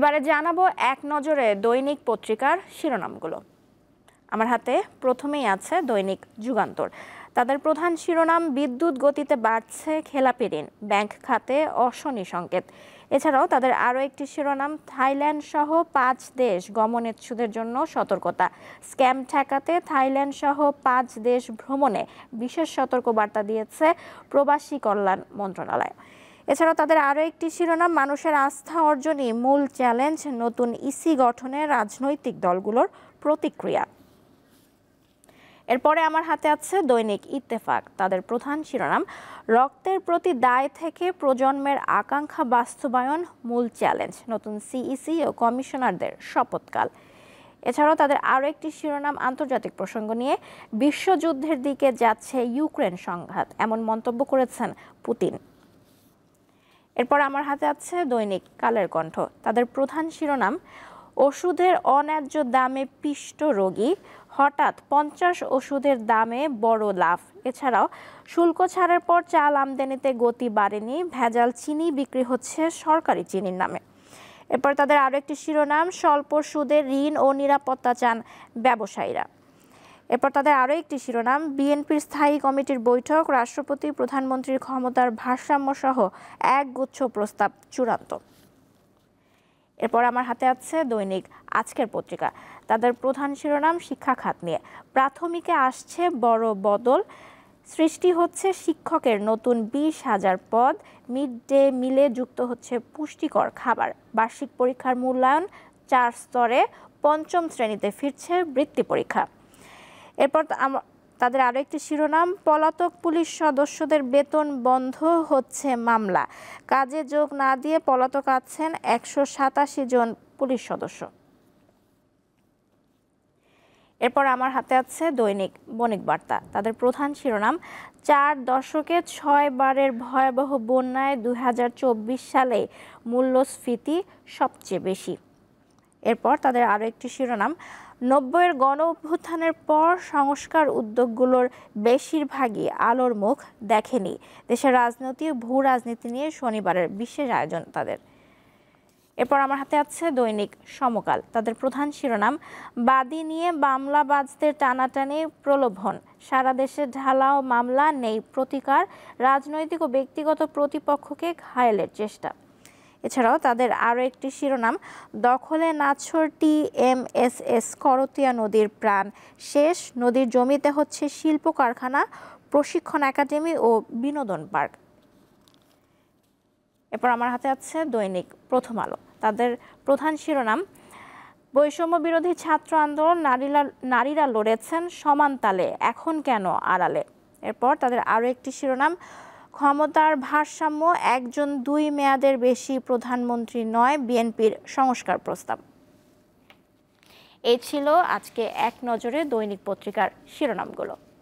এবারে জানাবো এক নজরে দৈনিক পত্রিকার শিরোনামগুলো। আমার হাতে প্রথমেই আছে দৈনিক যুগান্তর। তাদের প্রধান শিরোনাম, বিদ্যুৎ গতিতে বাড়ছে খেলাপি ঋণ, ব্যাংক খাতে অশনি সংকেত। এছাড়াও তাদের আরও একটি শিরোনাম, থাইল্যান্ড সহ 5 দেশ গমনেচ্ছুদের জন্য সতর্কতা, স্ক্যাম ঠেকাতে থাইল্যান্ড সহ 5 দেশ ভ্রমণে বিশেষ সতর্কবার্তা দিয়েছে প্রবাসী কল্যাণ মন্ত্রণালয়। এছাড়াও তাদের আরও একটি শিরোনাম, মানুষের আস্থা অর্জনই মূল চ্যালেঞ্জ, নতুন ইসি গঠনে রাজনৈতিক দলগুলোর প্রতিক্রিয়া। এরপরে আমার হাতে আছে দৈনিক ইত্তেফাক। তাদের প্রধান শিরোনাম, রক্তের প্রতি দায় থেকে প্রজন্মের আকাঙ্ক্ষা বাস্তবায়ন মূল চ্যালেঞ্জ, নতুন সিইসি ও কমিশনারদের শপথকাল। এছাড়াও তাদের আরও একটি শিরোনাম, আন্তর্জাতিক প্রসঙ্গ নিয়ে, বিশ্বযুদ্ধের দিকে যাচ্ছে ইউক্রেন সংঘাত, এমন মন্তব্য করেছেন পুতিন। এরপর আমার হাতে আছে দৈনিক কালের কণ্ঠ। তাদের প্রধান শিরোনাম, ওষুধের অন্যায্য দামে পিষ্ট রোগী, হঠাৎ 50 ওষুধের দামে বড় লাভ। এছাড়াও শুল্ক ছাড়ের পর চাল আমদানিতে গতি বাড়েনি, ভেজাল চিনি বিক্রি হচ্ছে সরকারি চিনির নামে। এরপর তাদের আরও একটি শিরোনাম, স্বল্প সুদে ঋণ ও নিরাপত্তা চান ব্যবসায়ীরা। এরপর তাদের আরও একটি শিরোনাম, বিএনপির স্থায়ী কমিটির বৈঠক, রাষ্ট্রপতি প্রধানমন্ত্রীর ক্ষমতার ভারসাম্য সহ একগুচ্ছ প্রস্তাব চূড়ান্ত। এরপর আমার হাতে আছে দৈনিক আজকের পত্রিকা। তাদের প্রধান শিরোনাম, শিক্ষা খাত নিয়ে, প্রাথমিকে আসছে বড় বদল, সৃষ্টি হচ্ছে শিক্ষকের নতুন 20,000 পদ, মিড ডে মিলে যুক্ত হচ্ছে পুষ্টিকর খাবার, বার্ষিক পরীক্ষার মূল্যায়ন 4 স্তরে, 5ম শ্রেণীতে ফিরছে বৃত্তি পরীক্ষা। এরপর তাদের আরও একটি শিরোনাম, পলাতক পুলিশ সদস্যদের বেতন বন্ধ হচ্ছে মামলা, কাজে যোগ না দিয়ে পলাতক আছেন 187 জন পুলিশ সদস্য। এরপর আমার হাতে আছে দৈনিক বণিক বার্তা। তাদের প্রধান শিরোনাম, 4 দশকে 6 বারের ভয়াবহ বন্যায় 2024 সালে মূল্যস্ফীতি সবচেয়ে বেশি। এরপর তাদের আরও একটি শিরোনাম, 90-এর গণ অভ্যুত্থানের পর সংস্কার উদ্যোগগুলোর বেশিরভাগই আলোর মুখ দেখেনি, দেশের রাজনীতি ভূ রাজনীতি নিয়ে শনিবারের বিশেষ আয়োজন তাদের। এরপর আমার হাতে আছে দৈনিক সমকাল। তাদের প্রধান শিরোনাম, বাদী নিয়ে মামলাবাজদের টানাটানি প্রলোভন, সারা দেশে ঢালাও মামলা, নেই প্রতিকার, রাজনৈতিক ও ব্যক্তিগত প্রতিপক্ষকে ঘায়েলের চেষ্টা। এছাড়াও তাদের আরও একটি শিরোনাম, দখলে নাছোড় টিএমএসএস, করতিয়া নদীর প্রাণ শেষ, নদীর জমিতে হচ্ছে শিল্প কারখানা, প্রশিক্ষণ একাডেমি ও বিনোদন পার্ক। এরপর আমার হাতে আছে দৈনিক প্রথম আলো। তাদের প্রধান শিরোনাম, বৈষম্য বিরোধী ছাত্র আন্দোলন, নারীরা লড়েছেন সমান তালে, এখন কেন আড়ালে। এরপর তাদের আরও একটি শিরোনাম, ক্ষমতার ভারসাম্য, একজন 2 মেয়াদের বেশি প্রধানমন্ত্রী নয়, বিএনপির সংস্কার প্রস্তাব। এই ছিল আজকে এক নজরে দৈনিক পত্রিকার শিরোনামগুলো।